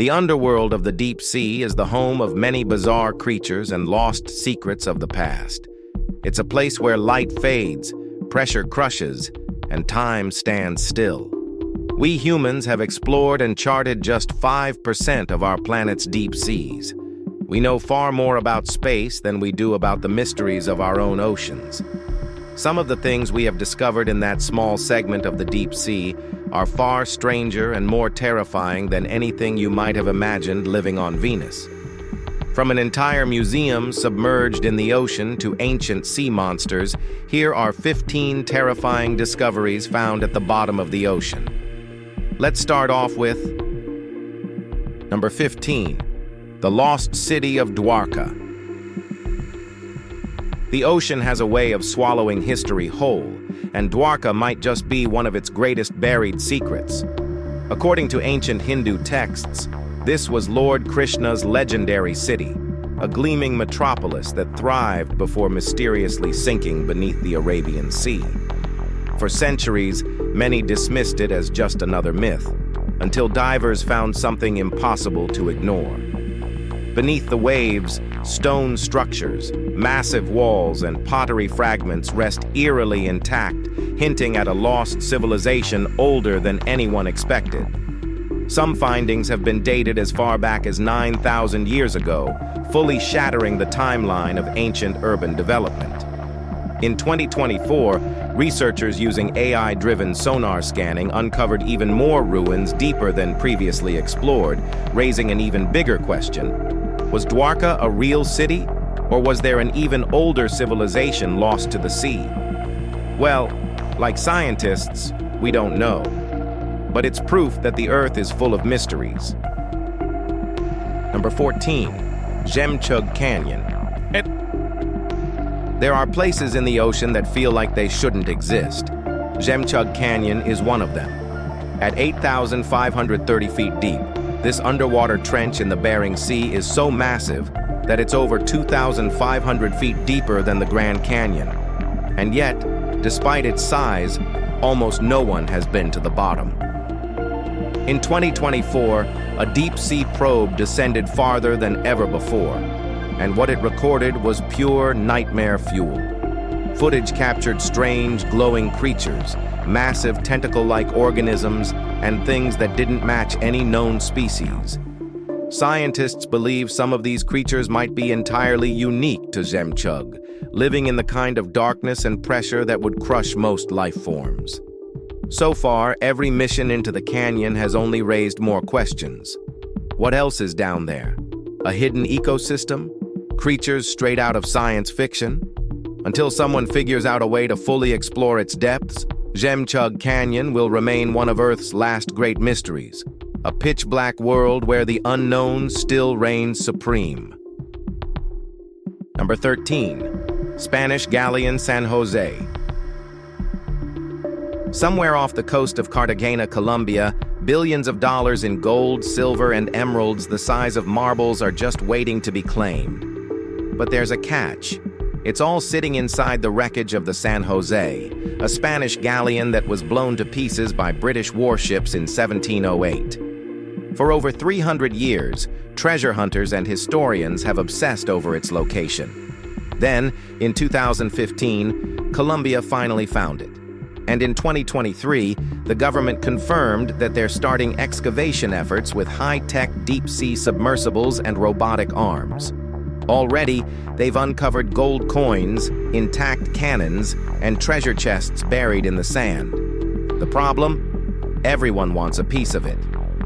The underworld of the deep sea is the home of many bizarre creatures and lost secrets of the past. It's a place where light fades, pressure crushes, and time stands still. We humans have explored and charted just 5% of our planet's deep seas. We know far more about space than we do about the mysteries of our own oceans. Some of the things we have discovered in that small segment of the deep sea are far stranger and more terrifying than anything you might have imagined living on Venus. From an entire museum submerged in the ocean to ancient sea monsters, here are 15 terrifying discoveries found at the bottom of the ocean. Let's start off with number 15, the lost city of Dwarka. The ocean has a way of swallowing history whole, and Dwarka might just be one of its greatest buried secrets. According to ancient Hindu texts, this was Lord Krishna's legendary city, a gleaming metropolis that thrived before mysteriously sinking beneath the Arabian Sea. For centuries, many dismissed it as just another myth, until divers found something impossible to ignore. Beneath the waves, stone structures, massive walls, and pottery fragments rest eerily intact, hinting at a lost civilization older than anyone expected. Some findings have been dated as far back as 9,000 years ago, fully shattering the timeline of ancient urban development. In 2024, researchers using AI-driven sonar scanning uncovered even more ruins deeper than previously explored, raising an even bigger question. Was Dwarka a real city, or was there an even older civilization lost to the sea? Well, like scientists, we don't know. But it's proof that the Earth is full of mysteries. Number 14, Jemchug Canyon. There are places in the ocean that feel like they shouldn't exist. Jemchug Canyon is one of them. At 8,530 feet deep, this underwater trench in the Bering Sea is so massive that it's over 2,500 feet deeper than the Grand Canyon. And yet, despite its size, almost no one has been to the bottom. In 2024, a deep-sea probe descended farther than ever before, and what it recorded was pure nightmare fuel. Footage captured strange, glowing creatures, massive tentacle-like organisms, and things that didn't match any known species. Scientists believe some of these creatures might be entirely unique to Jemchug, living in the kind of darkness and pressure that would crush most life forms. So far, every mission into the canyon has only raised more questions. What else is down there? A hidden ecosystem? Creatures straight out of science fiction? Until someone figures out a way to fully explore its depths, Jemchug Canyon will remain one of Earth's last great mysteries, a pitch-black world where the unknown still reigns supreme. Number 13, Spanish Galleon San Jose. Somewhere off the coast of Cartagena, Colombia, billions of dollars in gold, silver, and emeralds the size of marbles are just waiting to be claimed. But there's a catch. It's all sitting inside the wreckage of the San Jose, a Spanish galleon that was blown to pieces by British warships in 1708. For over 300 years, treasure hunters and historians have obsessed over its location. Then, in 2015, Colombia finally found it. And in 2023, the government confirmed that they're starting excavation efforts with high-tech deep-sea submersibles and robotic arms. Already, they've uncovered gold coins, intact cannons, and treasure chests buried in the sand. The problem? Everyone wants a piece of it.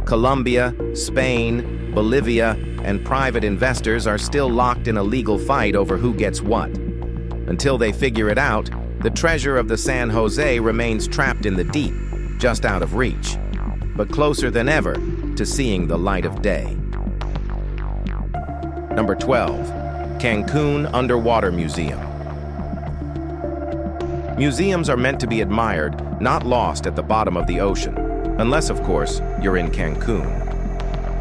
Colombia, Spain, Bolivia, and private investors are still locked in a legal fight over who gets what. Until they figure it out, the treasure of the San Jose remains trapped in the deep, just out of reach, but closer than ever to seeing the light of day. Number 12, Cancun Underwater Museum. Museums are meant to be admired, not lost at the bottom of the ocean, unless, of course, you're in Cancun.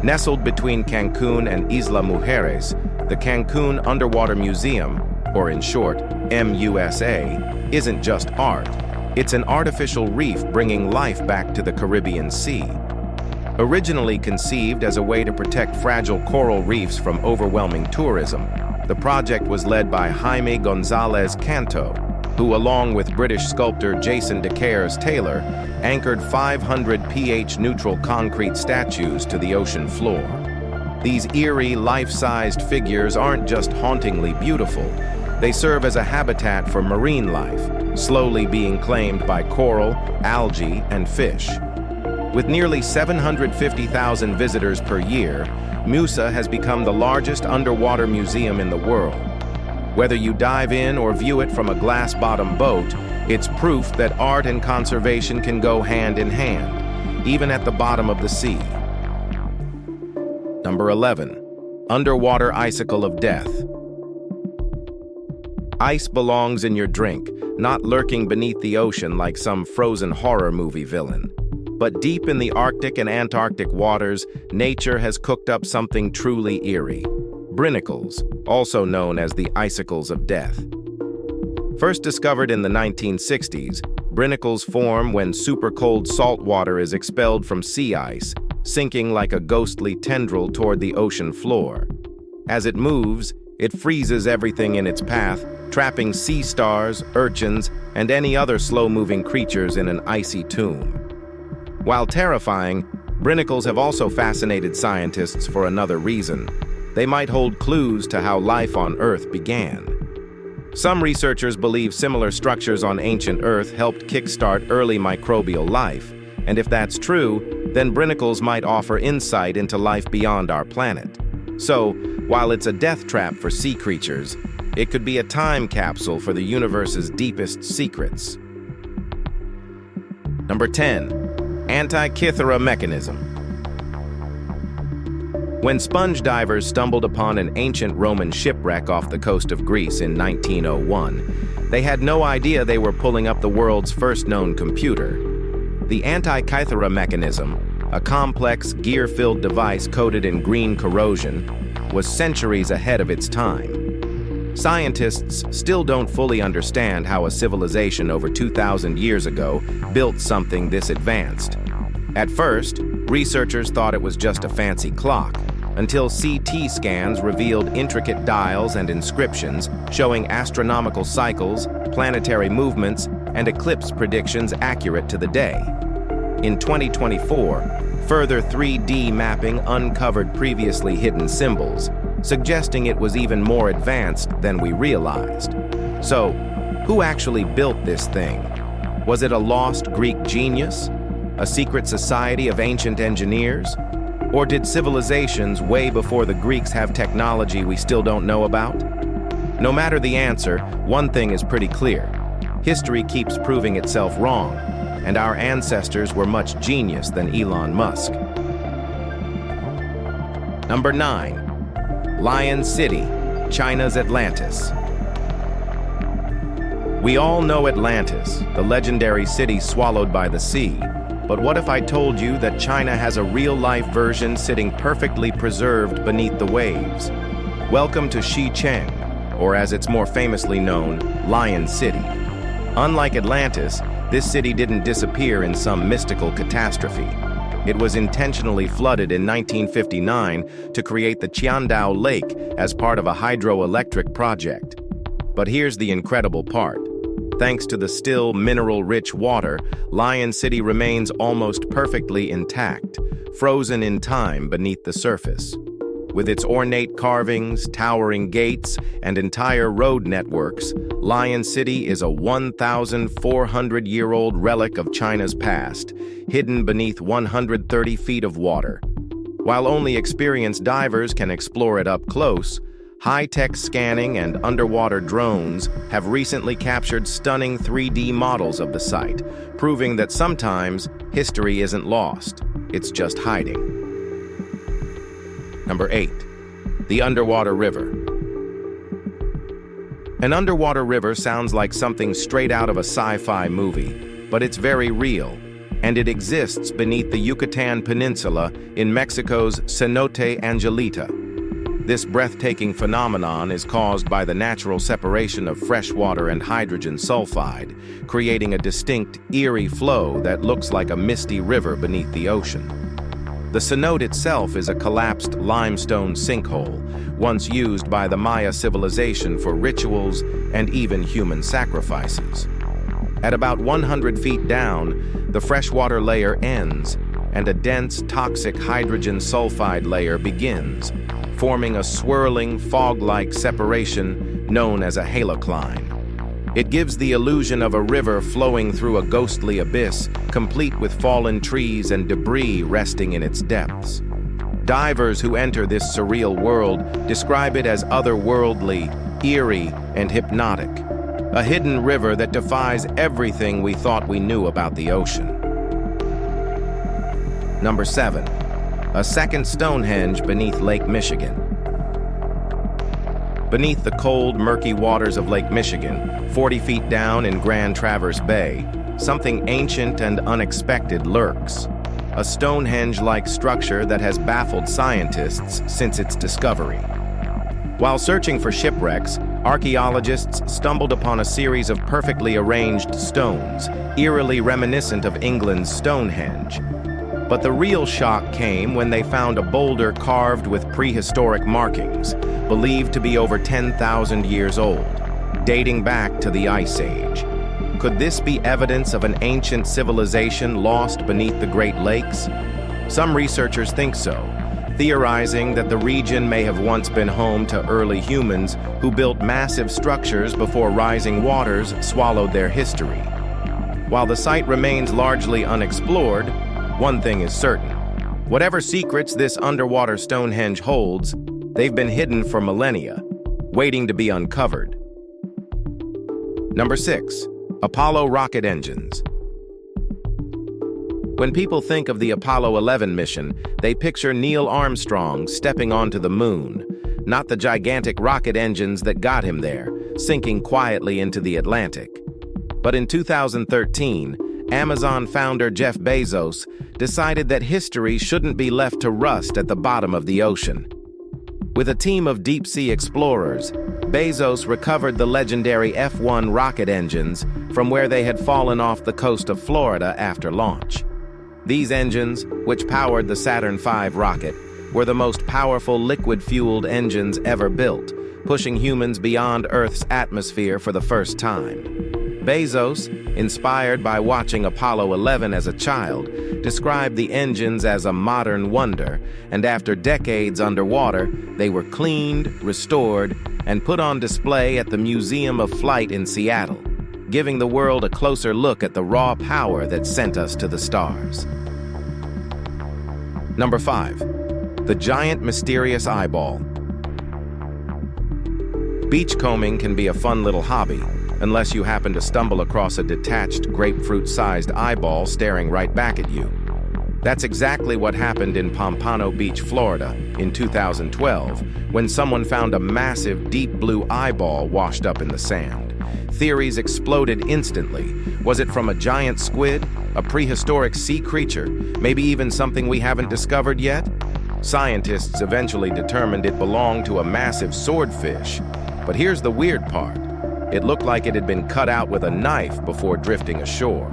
Nestled between Cancun and Isla Mujeres, the Cancun Underwater Museum, or in short, MUSA, isn't just art. It's an artificial reef bringing life back to the Caribbean Sea. Originally conceived as a way to protect fragile coral reefs from overwhelming tourism, the project was led by Jaime Gonzalez Canto, who, along with British sculptor Jason de Caires Taylor, anchored 500 pH-neutral concrete statues to the ocean floor. These eerie, life-sized figures aren't just hauntingly beautiful, they serve as a habitat for marine life, slowly being claimed by coral, algae, and fish. With nearly 750,000 visitors per year, Musa has become the largest underwater museum in the world. Whether you dive in or view it from a glass-bottom boat, it's proof that art and conservation can go hand in hand, even at the bottom of the sea. Number 11. Underwater Icicle of Death. Ice belongs in your drink, not lurking beneath the ocean like some frozen horror movie villain. But deep in the Arctic and Antarctic waters, nature has cooked up something truly eerie. Brinicles, also known as the icicles of death. First discovered in the 1960s, brinicles form when super-cold salt water is expelled from sea ice, sinking like a ghostly tendril toward the ocean floor. As it moves, it freezes everything in its path, trapping sea stars, urchins, and any other slow-moving creatures in an icy tomb. While terrifying, brinicles have also fascinated scientists for another reason. They might hold clues to how life on Earth began. Some researchers believe similar structures on ancient Earth helped kickstart early microbial life, and if that's true, then brinicles might offer insight into life beyond our planet. So, while it's a death trap for sea creatures, it could be a time capsule for the universe's deepest secrets. Number 10. Antikythera mechanism. When sponge divers stumbled upon an ancient Roman shipwreck off the coast of Greece in 1901, they had no idea they were pulling up the world's first known computer. The Antikythera mechanism, a complex, gear-filled device coated in green corrosion, was centuries ahead of its time. Scientists still don't fully understand how a civilization over 2,000 years ago built something this advanced. At first, researchers thought it was just a fancy clock, until CT scans revealed intricate dials and inscriptions showing astronomical cycles, planetary movements, and eclipse predictions accurate to the day. In 2024, further 3D mapping uncovered previously hidden symbols, suggesting it was even more advanced than we realized. So, who actually built this thing? Was it a lost Greek genius? A secret society of ancient engineers? Or did civilizations way before the Greeks have technology we still don't know about? No matter the answer, one thing is pretty clear. History keeps proving itself wrong, and our ancestors were much genius than Elon Musk. Number 9. Lion City, China's Atlantis. We all know Atlantis, the legendary city swallowed by the sea. But what if I told you that China has a real-life version sitting perfectly preserved beneath the waves? Welcome to Xicheng, or as it's more famously known, Lion City. Unlike Atlantis, this city didn't disappear in some mystical catastrophe. It was intentionally flooded in 1959 to create the Qiandao Lake as part of a hydroelectric project. But here's the incredible part. Thanks to the still mineral-rich water, Lion City remains almost perfectly intact, frozen in time beneath the surface. With its ornate carvings, towering gates, and entire road networks, Lion City is a 1,400-year-old relic of China's past, hidden beneath 130 feet of water. While only experienced divers can explore it up close, high-tech scanning and underwater drones have recently captured stunning 3D models of the site, proving that sometimes history isn't lost, it's just hiding. Number 8. The Underwater River. An underwater river sounds like something straight out of a sci-fi movie, but it's very real, and it exists beneath the Yucatan Peninsula in Mexico's Cenote Angelita. This breathtaking phenomenon is caused by the natural separation of fresh water and hydrogen sulfide, creating a distinct, eerie flow that looks like a misty river beneath the ocean. The cenote itself is a collapsed limestone sinkhole, once used by the Maya civilization for rituals and even human sacrifices. At about 100 feet down, the freshwater layer ends, and a dense, toxic hydrogen sulfide layer begins, forming a swirling, fog-like separation known as a halocline. It gives the illusion of a river flowing through a ghostly abyss, complete with fallen trees and debris resting in its depths. Divers who enter this surreal world describe it as otherworldly, eerie, and hypnotic. A hidden river that defies everything we thought we knew about the ocean. Number 7. A second Stonehenge beneath Lake Michigan. Beneath the cold, murky waters of Lake Michigan, 40 feet down in Grand Traverse Bay, something ancient and unexpected lurks. A Stonehenge-like structure that has baffled scientists since its discovery. While searching for shipwrecks, archaeologists stumbled upon a series of perfectly arranged stones, eerily reminiscent of England's Stonehenge. But the real shock came when they found a boulder carved with prehistoric markings, believed to be over 10,000 years old, dating back to the Ice Age. Could this be evidence of an ancient civilization lost beneath the Great Lakes? Some researchers think so, theorizing that the region may have once been home to early humans who built massive structures before rising waters swallowed their history. While the site remains largely unexplored, one thing is certain. Whatever secrets this underwater Stonehenge holds, they've been hidden for millennia, waiting to be uncovered. Number 6. Apollo rocket engines. When people think of the Apollo 11 mission, they picture Neil Armstrong stepping onto the moon, not the gigantic rocket engines that got him there, sinking quietly into the Atlantic. But in 2013, Amazon founder Jeff Bezos decided that history shouldn't be left to rust at the bottom of the ocean. With a team of deep-sea explorers, Bezos recovered the legendary F-1 rocket engines from where they had fallen off the coast of Florida after launch. These engines, which powered the Saturn V rocket, were the most powerful liquid-fueled engines ever built, pushing humans beyond Earth's atmosphere for the first time. Bezos, inspired by watching Apollo 11 as a child, described the engines as a modern wonder, and after decades underwater, they were cleaned, restored, and put on display at the Museum of Flight in Seattle, giving the world a closer look at the raw power that sent us to the stars. Number 5. The giant mysterious eyeball. Beachcombing can be a fun little hobby, unless you happen to stumble across a detached grapefruit-sized eyeball staring right back at you. That's exactly what happened in Pompano Beach, Florida, in 2012, when someone found a massive deep blue eyeball washed up in the sand. Theories exploded instantly. Was it from a giant squid, a prehistoric sea creature, maybe even something we haven't discovered yet? Scientists eventually determined it belonged to a massive swordfish. But here's the weird part. It looked like it had been cut out with a knife before drifting ashore.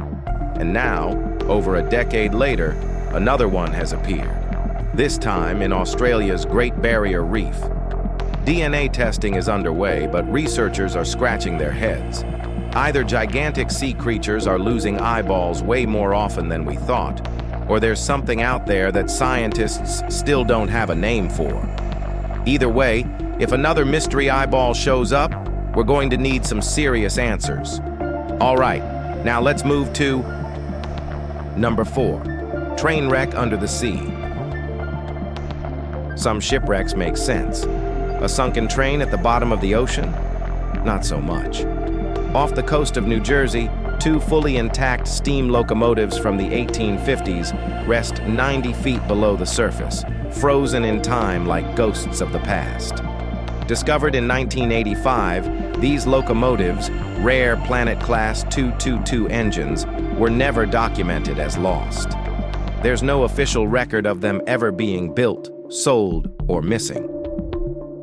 And now, over a decade later, another one has appeared. This time in Australia's Great Barrier Reef. DNA testing is underway, but researchers are scratching their heads. Either gigantic sea creatures are losing eyeballs way more often than we thought, or there's something out there that scientists still don't have a name for. Either way, if another mystery eyeball shows up, we're going to need some serious answers. All right, now let's move to number 4, train wreck under the sea. Some shipwrecks make sense. A sunken train at the bottom of the ocean? Not so much. Off the coast of New Jersey, 2 fully intact steam locomotives from the 1850s rest 90 feet below the surface, frozen in time like ghosts of the past. Discovered in 1985, these locomotives, rare Planet-class 222 engines, were never documented as lost. There's no official record of them ever being built, sold, or missing.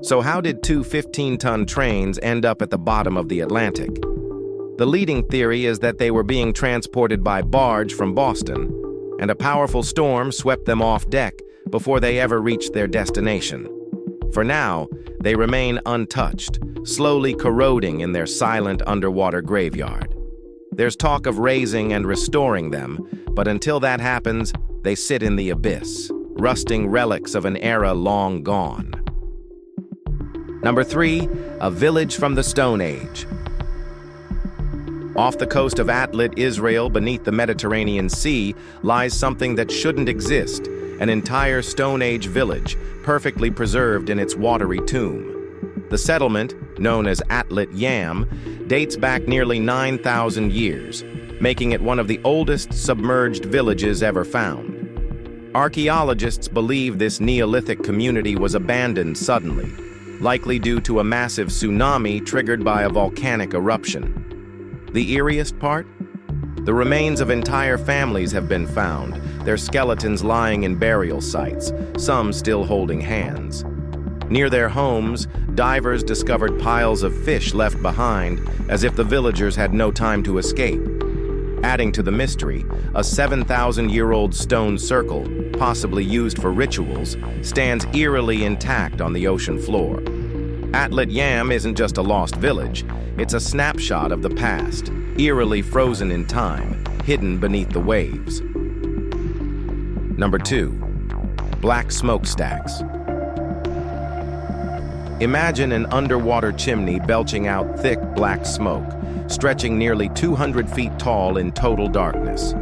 So how did 2 15-ton trains end up at the bottom of the Atlantic? The leading theory is that they were being transported by barge from Boston, and a powerful storm swept them off deck, before they ever reached their destination. For now, they remain untouched, slowly corroding in their silent underwater graveyard. There's talk of raising and restoring them, but until that happens, they sit in the abyss, rusting relics of an era long gone. Number 3, a village from the Stone Age. Off the coast of Atlit, Israel, beneath the Mediterranean Sea, lies something that shouldn't exist, an entire Stone Age village, perfectly preserved in its watery tomb. The settlement, known as Atlit Yam, dates back nearly 9,000 years, making it one of the oldest submerged villages ever found. Archaeologists believe this Neolithic community was abandoned suddenly, likely due to a massive tsunami triggered by a volcanic eruption. The eeriest part? The remains of entire families have been found, their skeletons lying in burial sites, some still holding hands. Near their homes, divers discovered piles of fish left behind, as if the villagers had no time to escape. Adding to the mystery, a 7,000-year-old stone circle, possibly used for rituals, stands eerily intact on the ocean floor. Atlit Yam isn't just a lost village, it's a snapshot of the past, eerily frozen in time, hidden beneath the waves. Number 2, black smokestacks. Imagine an underwater chimney belching out thick black smoke, stretching nearly 200 feet tall in total darkness.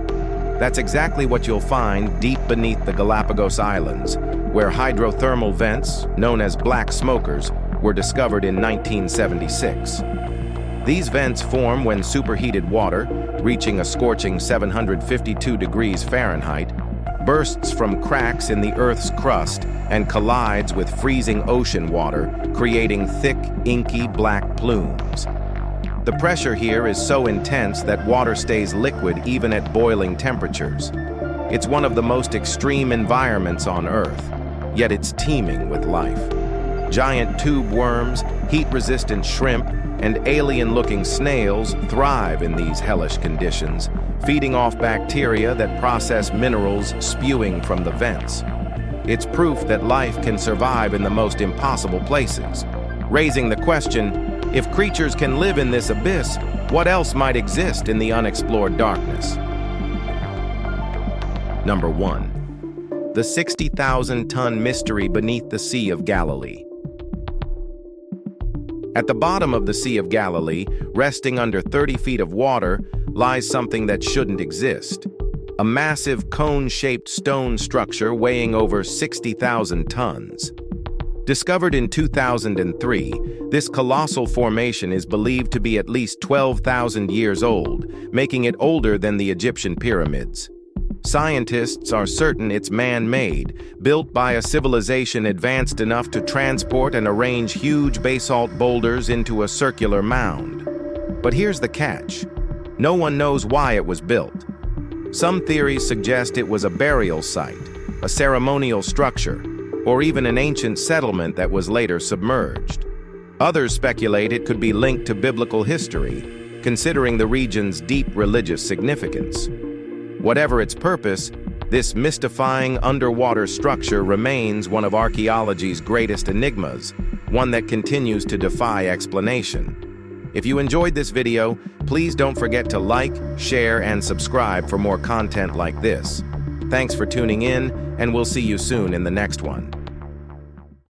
That's exactly what you'll find deep beneath the Galapagos Islands, where hydrothermal vents, known as black smokers, were discovered in 1976. These vents form when superheated water, reaching a scorching 752 degrees Fahrenheit, bursts from cracks in the Earth's crust and collides with freezing ocean water, creating thick, inky black plumes. The pressure here is so intense that water stays liquid even at boiling temperatures. It's one of the most extreme environments on Earth, yet it's teeming with life. Giant tube worms, heat-resistant shrimp, and alien-looking snails thrive in these hellish conditions, feeding off bacteria that process minerals spewing from the vents. It's proof that life can survive in the most impossible places, raising the question, if creatures can live in this abyss, what else might exist in the unexplored darkness? Number 1. The 60,000-ton mystery beneath the Sea of Galilee. At the bottom of the Sea of Galilee, resting under 30 feet of water, lies something that shouldn't exist. A massive cone-shaped stone structure weighing over 60,000 tons. Discovered in 2003, this colossal formation is believed to be at least 12,000 years old, making it older than the Egyptian pyramids. Scientists are certain it's man-made, built by a civilization advanced enough to transport and arrange huge basalt boulders into a circular mound. But here's the catch. No one knows why it was built. Some theories suggest it was a burial site, a ceremonial structure, or even an ancient settlement that was later submerged. Others speculate it could be linked to biblical history, considering the region's deep religious significance. Whatever its purpose, this mystifying underwater structure remains one of archaeology's greatest enigmas, one that continues to defy explanation. If you enjoyed this video, please don't forget to like, share, and subscribe for more content like this. Thanks for tuning in, and we'll see you soon in the next one.